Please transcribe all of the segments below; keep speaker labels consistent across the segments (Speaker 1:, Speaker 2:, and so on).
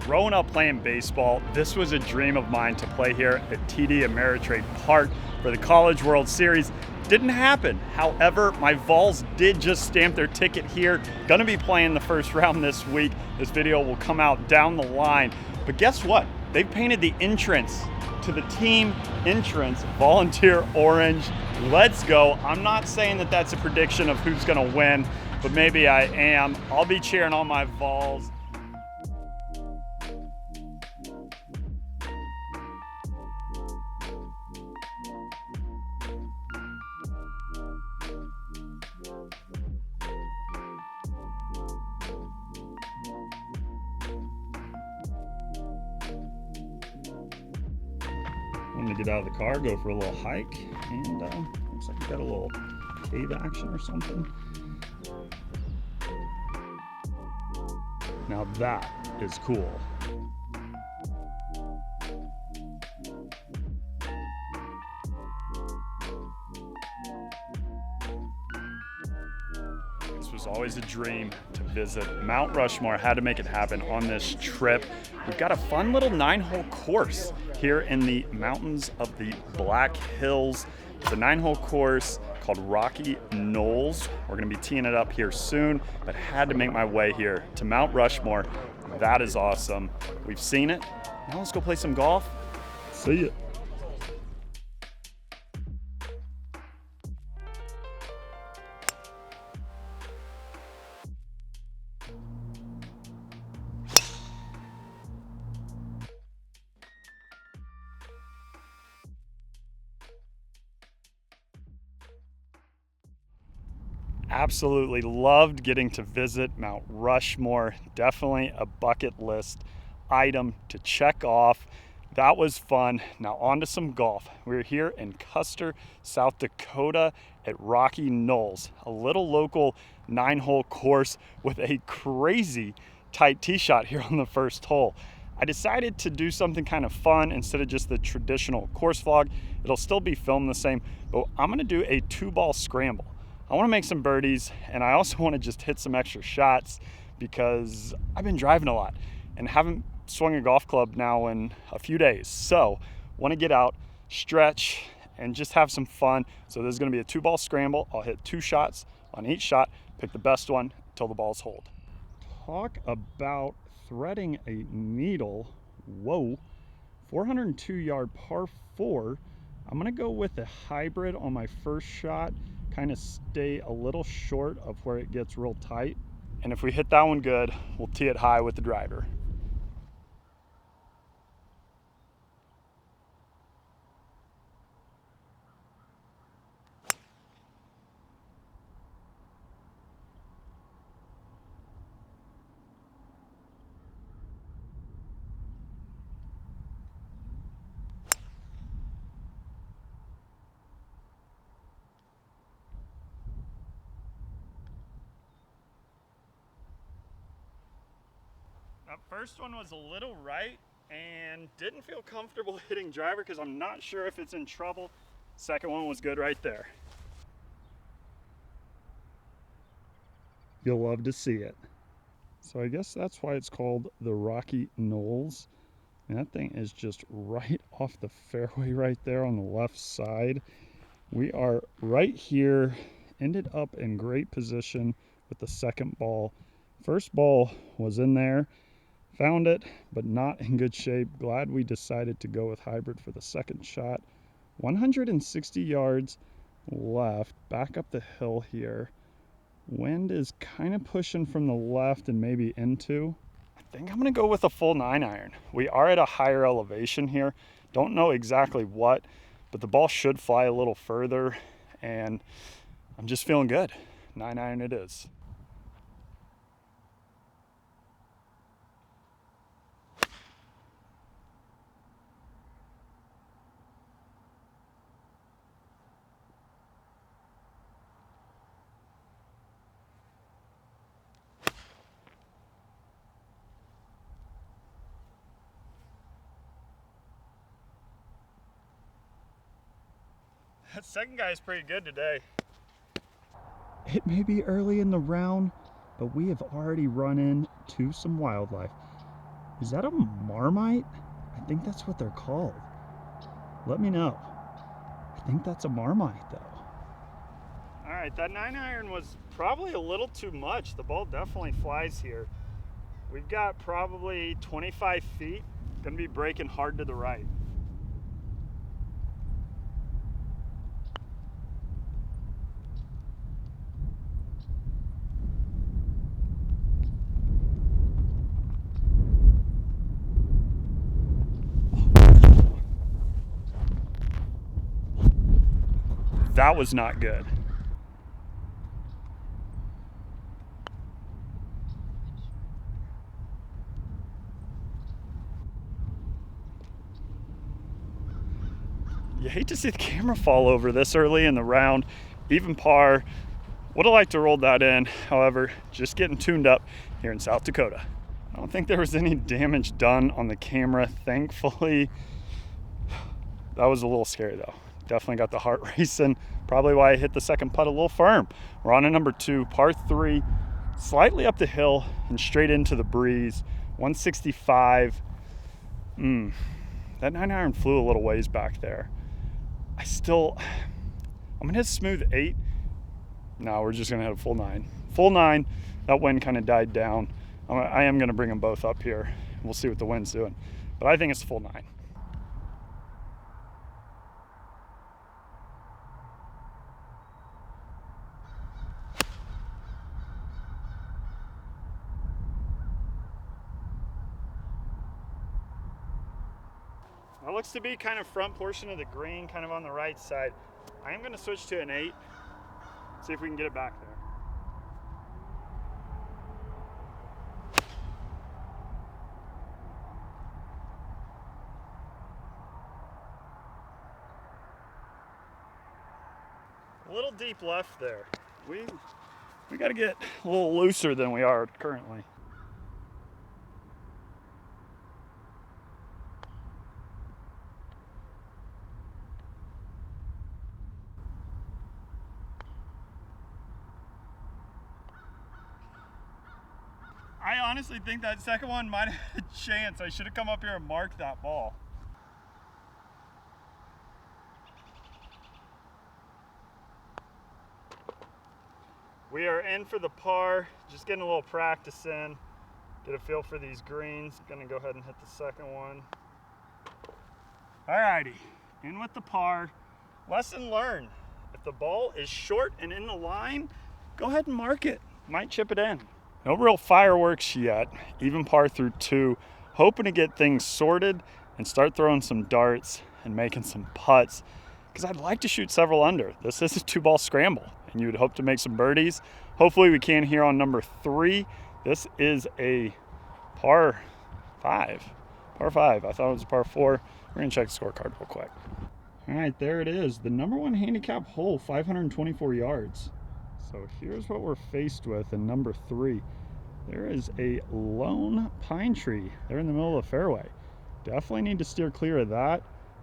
Speaker 1: Growing up playing baseball, this was a dream of mine to play here at TD Ameritrade Park for the College World Series. Didn't happen. However, my Vols did just stamp their ticket here. Gonna be playing the first round this week. This video will come out down the line. But guess what? They've painted the entrance to the team entrance volunteer orange. Let's go. I'm not saying that that's a prediction of who's gonna win, but maybe I am. I'll be cheering on my Vols. I'm gonna get out of the car, go for a little hike, and looks like we got a little cave action or something. Now that is cool. This was always a dream to visit Mount Rushmore. Had to make it happen on this trip. We've got a fun little 9-hole course here in the mountains of the Black Hills. It's a 9-hole course called Rocky Knolls. We're gonna be teeing it up here soon, but had to make my way here to Mount Rushmore. That is awesome. We've seen it. Now let's go play some golf. See ya. Absolutely loved getting to visit Mount Rushmore. Definitely a bucket list item to check off. That was fun. Now on to some golf. We're here in Custer, South Dakota at Rocky Knolls, a little local 9-hole course with a crazy tight tee shot here on the first hole. I decided to do something kind of fun instead of just the traditional course vlog. It'll still be filmed the same, but I'm gonna do a 2-ball scramble. I want to make some birdies, and I also want to just hit some extra shots because I've been driving a lot and haven't swung a golf club now in a few days. So want to get out, stretch, and just have some fun. So this is going to be a 2-ball scramble. I'll hit 2 shots on each shot, pick the best one until the balls hold. Talk about threading a needle. Whoa, 402-yard par 4. I'm going to go with a hybrid on my first shot. Kind of stay a little short of where it gets real tight. And if we hit that one good, we'll tee it high with the driver. That first one was a little right and didn't feel comfortable hitting driver because I'm not sure if it's in trouble. Second one was good right there. You'll love to see it. So I guess that's why it's called the Rocky Knolls. And that thing is just right off the fairway right there on the left side. We are right here, ended up in great position with the second ball. First ball was in there. Found it, but not in good shape. Glad we decided to go with hybrid for the second shot. 160 yards left, back up the hill here. Wind is kind of pushing from the left and maybe into. I think I'm gonna go with a full 9-iron. We are at a higher elevation here. Don't know exactly what, but the ball should fly a little further and I'm just feeling good. 9-iron it is. That second guy is pretty good today. It may be early in the round, but we have already run into some wildlife. Is that a Marmite? I think that's what they're called. Let me know. I think that's a Marmite though. All right, that 9-iron was probably a little too much. The ball definitely flies here. We've got probably 25 feet. Gonna be breaking hard to the right. That was not good. You hate to see the camera fall over this early in the round. Even par. Would have liked to roll that in. However, just getting tuned up here in South Dakota. I don't think there was any damage done on the camera, thankfully. That was a little scary though. Definitely got the heart racing. Probably why I hit the second putt a little firm. We're on to number 2, par 3, slightly up the hill and straight into the breeze. 165. That 9-iron flew a little ways back there. I'm gonna hit smooth 8. No, we're just gonna hit a full 9. Full 9. That wind kind of died down. I am gonna bring them both up here. We'll see what the wind's doing. But I think it's full 9. That looks to be kind of front portion of the green, kind of on the right side. I am gonna switch to an 8. See if we can get it back there. A little deep left there. We got to get a little looser than we are currently. I honestly think that second one might have had a chance. I should have come up here and marked that ball. We are in for the par, just getting a little practice in, get a feel for these greens. Gonna go ahead and hit the second one. Alrighty, in with the par. Lesson learned, if the ball is short and in the line, go ahead and mark it. Might chip it in. No real fireworks yet, even par through 2. Hoping to get things sorted and start throwing some darts and making some putts, because I'd like to shoot several under. This is a 2-ball scramble, and you would hope to make some birdies. Hopefully we can here on number 3. This is a par 5. Par 5. I thought it was a par 4. We're gonna check the scorecard real quick. All right, there it is. The number 1 handicap hole, 524 yards. So here's what we're faced with in number 3. There is a lone pine tree there in the middle of the fairway. Definitely need to steer clear of that,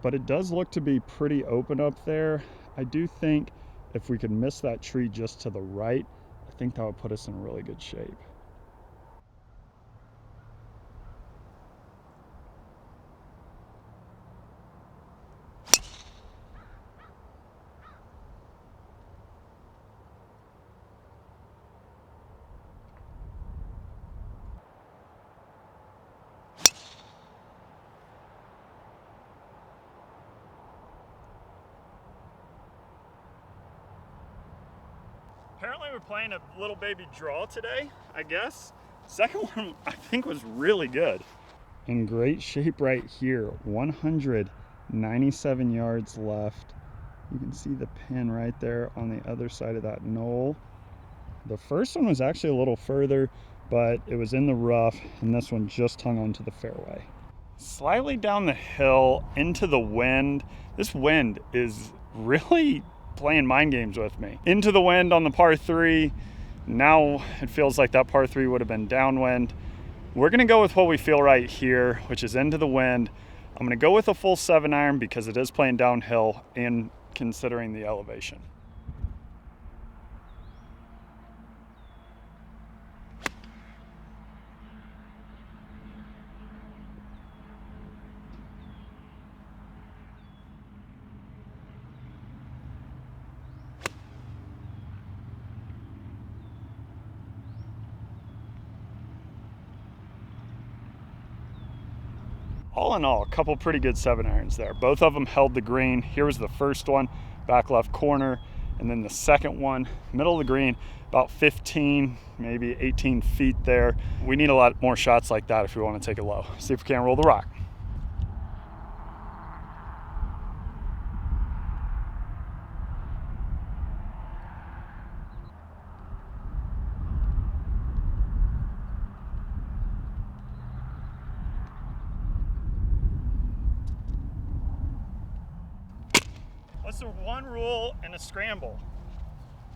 Speaker 1: but it does look to be pretty open up there. I do think if we could miss that tree just to the right, I think that would put us in really good shape. Apparently we're playing a little baby draw today, I guess. Second one I think was really good. In great shape right here, 197 yards left. You can see the pin right there on the other side of that knoll. The first one was actually a little further, but it was in the rough, and this one just hung onto the fairway. Slightly down the hill into the wind. This wind is really playing mind games with me. Into the wind on the par 3. Now it feels like that par 3 would have been downwind. We're gonna go with what we feel right here, which is into the wind. I'm gonna go with a full 7-iron because it is playing downhill and considering the elevation. all in all, a couple pretty good 7-irons there. Both of them held the green. Here was the first one, back left corner, and then the second one, middle of the green, about 15, maybe 18 feet there. We need a lot more shots like that if we want to take it low. See if we can't roll the rock. What's the one rule in a scramble?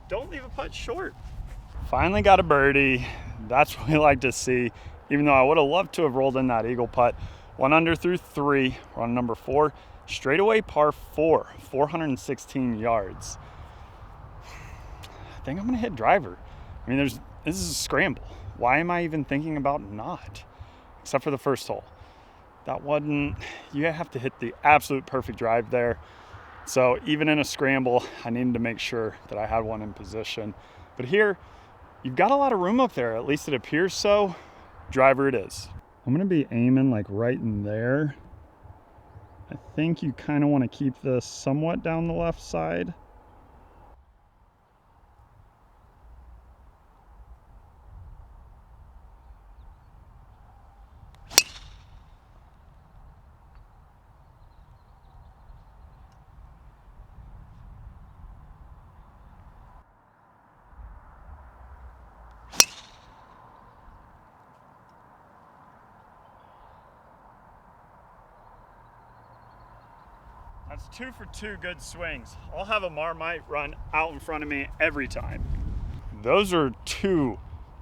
Speaker 1: Don't leave a putt short. Finally got a birdie. That's what we like to see, even though I would have loved to have rolled in that eagle putt. 1 under through 3. We're on number 4. Straightaway par 4, 416 yards. I think I'm gonna hit driver. I mean, this is a scramble. Why am I even thinking about not? Except for the first hole. That wasn't, you have to hit the absolute perfect drive there. So even in a scramble, I needed to make sure that I had one in position. But here, you've got a lot of room up there, at least it appears so. Driver it is. I'm gonna be aiming like right in there. I think you kind of want to keep this somewhat down the left side. That's 2 for 2 good swings. I'll have a Marmite run out in front of me every time. Those are 2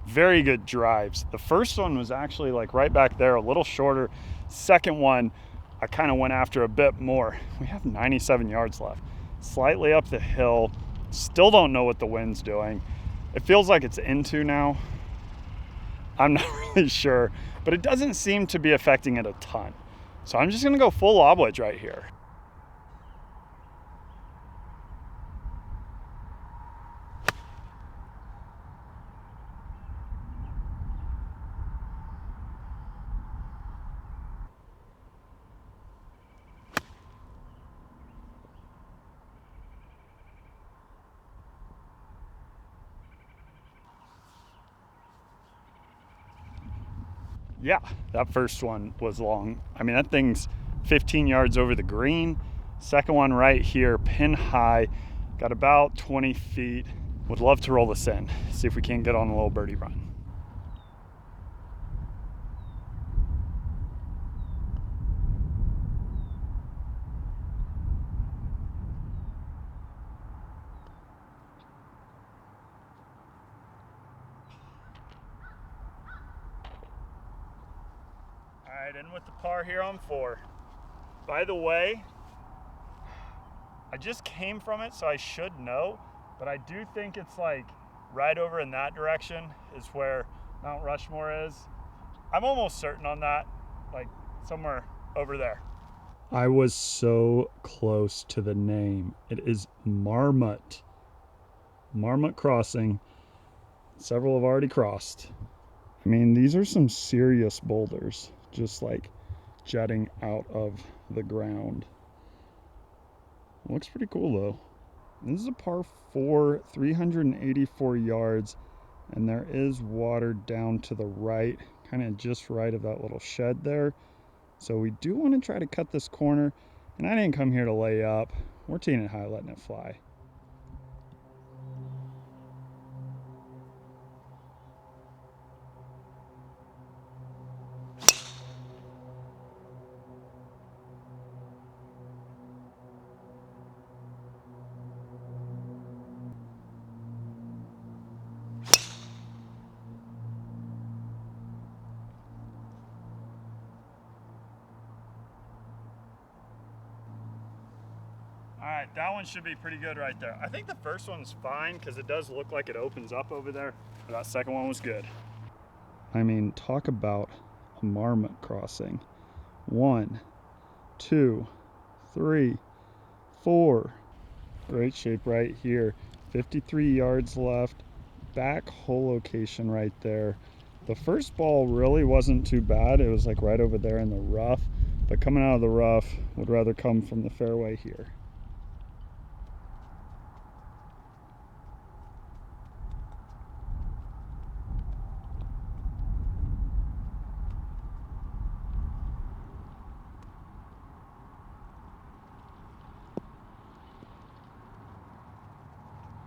Speaker 1: very good drives. The first one was actually like right back there, a little shorter. Second one, I kind of went after a bit more. We have 97 yards left. Slightly up the hill. Still don't know what the wind's doing. It feels like it's into now. I'm not really sure, but it doesn't seem to be affecting it a ton. So I'm just gonna go full lob wedge right here. Yeah, that first one was long. I mean, that thing's 15 yards over the green. Second one right here, pin high, got about 20 feet. Would love to roll this in, see if we can't get on a little birdie run. All right, in with the par here on 4. By the way, I just came from it, so I should know, but I do think it's like right over in that direction is where Mount Rushmore is. I'm almost certain on that, like somewhere over there. I was so close to the name. It is Marmot. Marmot Crossing. Several have already crossed. I mean, these are some serious boulders, just like jutting out of the ground. Looks pretty cool though. This is a par 4, 384 yards, and there is water down to the right, kind of just right of that little shed there. So we do want to try to cut this corner, and I didn't come here to lay up. We're teeing it high, letting it fly. All right, that one should be pretty good right there. I think the first one's fine because it does look like it opens up over there. But that second one was good. I mean, talk about a Marmot crossing. 1, 2, 3, 4. Great shape right here. 53 yards left. Back hole location right there. The first ball really wasn't too bad. It was like right over there in the rough. but coming out of the rough, would rather come from the fairway here.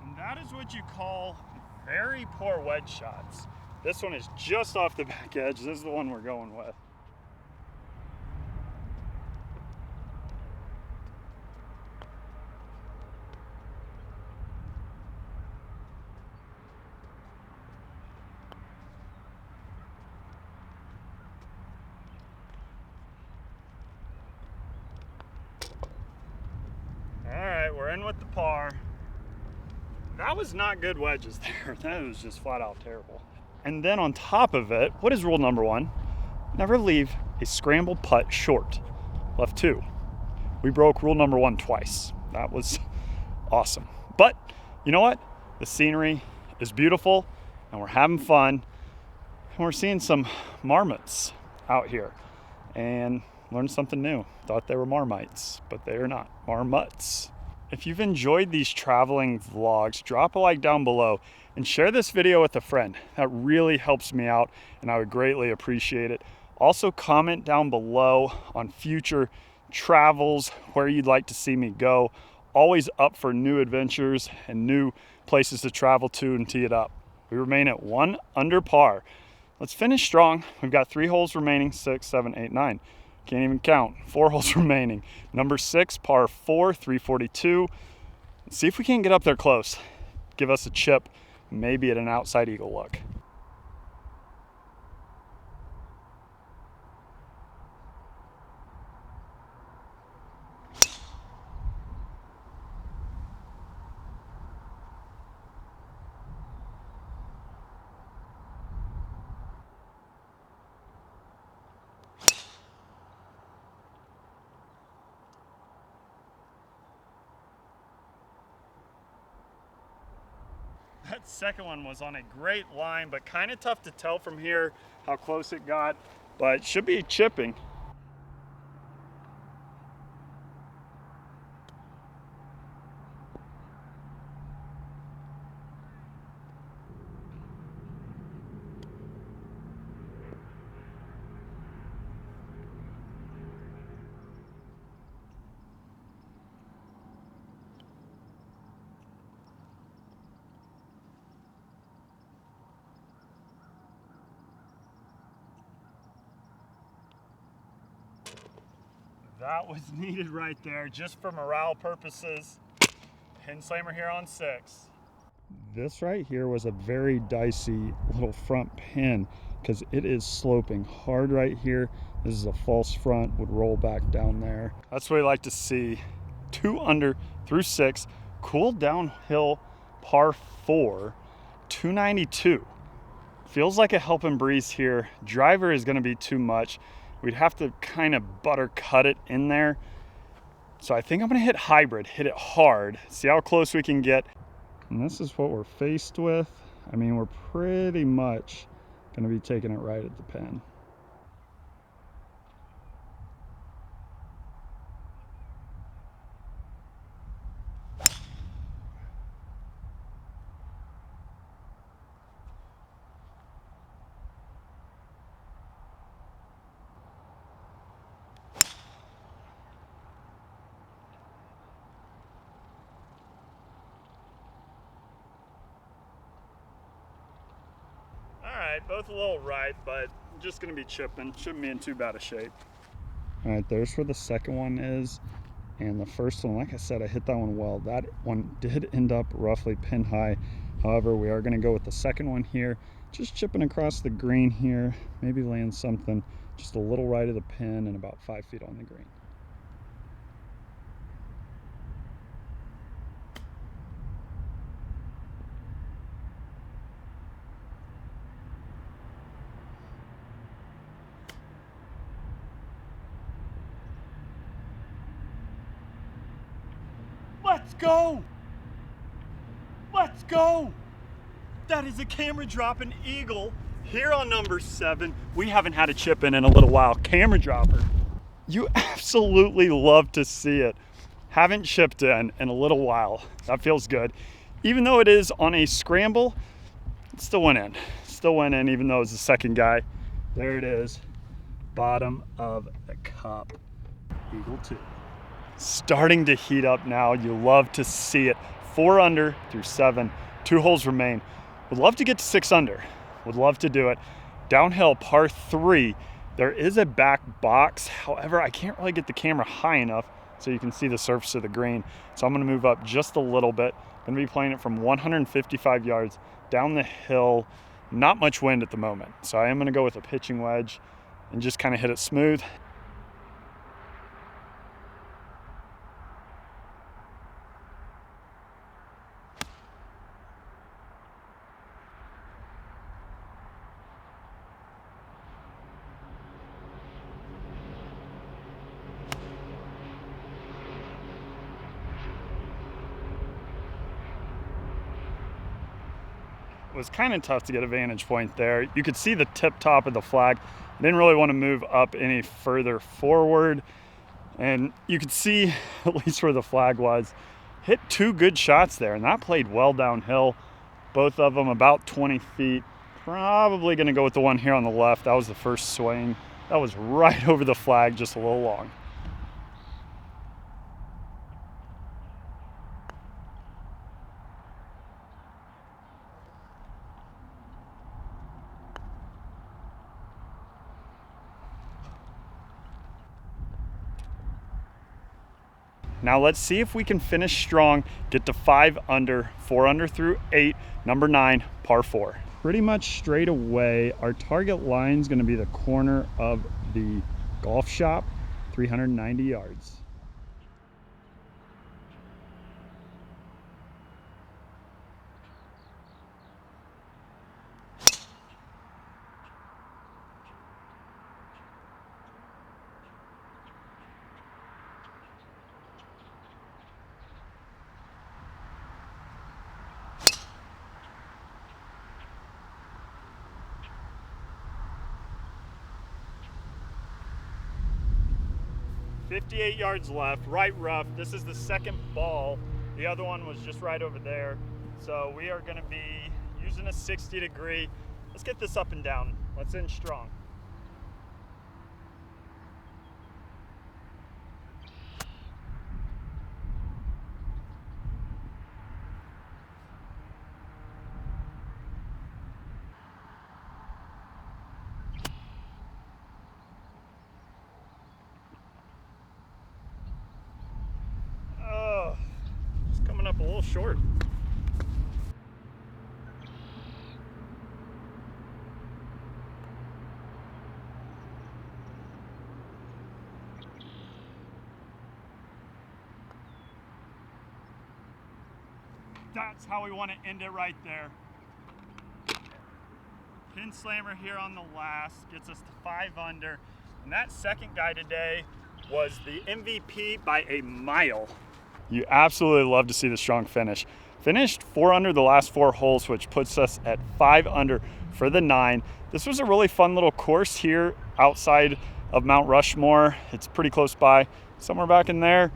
Speaker 1: And that is what you call very poor wedge shots. This one is just off the back edge. This is the one we're going with. All right, we're in with the par. That was not good wedges there. That was just flat out terrible. And then on top of it, what is rule number 1? Never leave a scramble putt short. Left 2. We broke rule number 1 twice. That was awesome. But you know what? The scenery is beautiful and we're having fun. And we're seeing some marmots out here and learned something new. Thought they were marmites, but they are not. Marmots. If you've enjoyed these traveling vlogs, drop a like down below and share this video with a friend. That really helps me out and I would greatly appreciate it. Also comment down below on future travels, where you'd like to see me go. Always up for new adventures and new places to travel to and tee it up. We remain at 1 under par. Let's finish strong. We've got 3 holes remaining, 6, 7, 8, 9. Can't even count. 4 holes remaining. Number 6, par 4, 342. Let's see if we can get up there close. Give us a chip, maybe at an outside eagle look. That second one was on a great line, but kind of tough to tell from here how close it got, but should be chipping. That was needed right there, just for morale purposes. Pin slammer here on 6. This right here was a very dicey little front pin because it is sloping hard right here. This is a false front, would roll back down there. That's what I like to see. 2 under through 6, cool downhill par 4, 292. Feels like a helping breeze here. Driver is gonna be too much. We'd have to kind of butter cut it in there. So I think I'm gonna hit hybrid, hit it hard, see how close we can get. And this is what we're faced with. I mean, we're pretty much gonna be taking it right at the pin. Both a little right, but just gonna be chipping. Shouldn't be in too bad a shape. All right, there's where the second one is. And the first one, like I said, I hit that one well. That one did end up roughly pin high. However, we are gonna go with the second one here. Just chipping across the green here. Maybe land something just a little right of the pin and about 5 feet on the green. Let's go! Let's go! That is a camera dropping eagle here on number 7. We haven't had a chip in a little while. Camera dropper. You absolutely love to see it. Haven't chipped in a little while. That feels good. Even though it is on a scramble, it still went in. Still went in even though it's the second guy. There it is. Bottom of the cup. Eagle 2. Starting to heat up now. You love to see it. 4 under through 7. 2 holes remain. Would love to get to 6 under. Would love to do it. Downhill par 3. There is a back box. However, I can't really get the camera high enough so you can see the surface of the green. So I'm going to move up just a little bit. Going to be playing it from 155 yards down the hill. Not much wind at the moment. So I am going to go with a pitching wedge and just kind of hit it smooth. It was kind of tough to get a vantage point there. You could see the tip top of the flag. I didn't really want to move up any further forward. And you could see at least where the flag was. Hit 2 good shots there, and that played well downhill. Both of them about 20 feet. Probably going to go with the one here on the left. That was the first swing. That was right over the flag, just a little long. Now let's see if we can finish strong, get to 5 under, 4 under through 8, number 9, par 4. Pretty much straight away, our target line is going to be the corner of the golf shop, 390 yards. "58 yards left, right rough." This is the second ball. The other one was just right over there. So we are going to be using a 60-degree. Let's get this up and down. Let's end strong. Up a little short. That's how we want to end it right there. Pin slammer here on the last gets us to 5 under. And that second guy today was the MVP by a mile. You absolutely love to see the strong finish. Finished 4 under the last 4 holes, which puts us at 5 under for the 9. This was a really fun little course here outside of Mount Rushmore. It's pretty close by, somewhere back in there.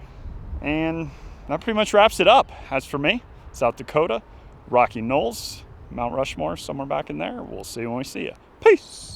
Speaker 1: And that pretty much wraps it up. As for me, South Dakota, Rocky Knolls, Mount Rushmore, somewhere back in there. We'll see you when we see you. Peace.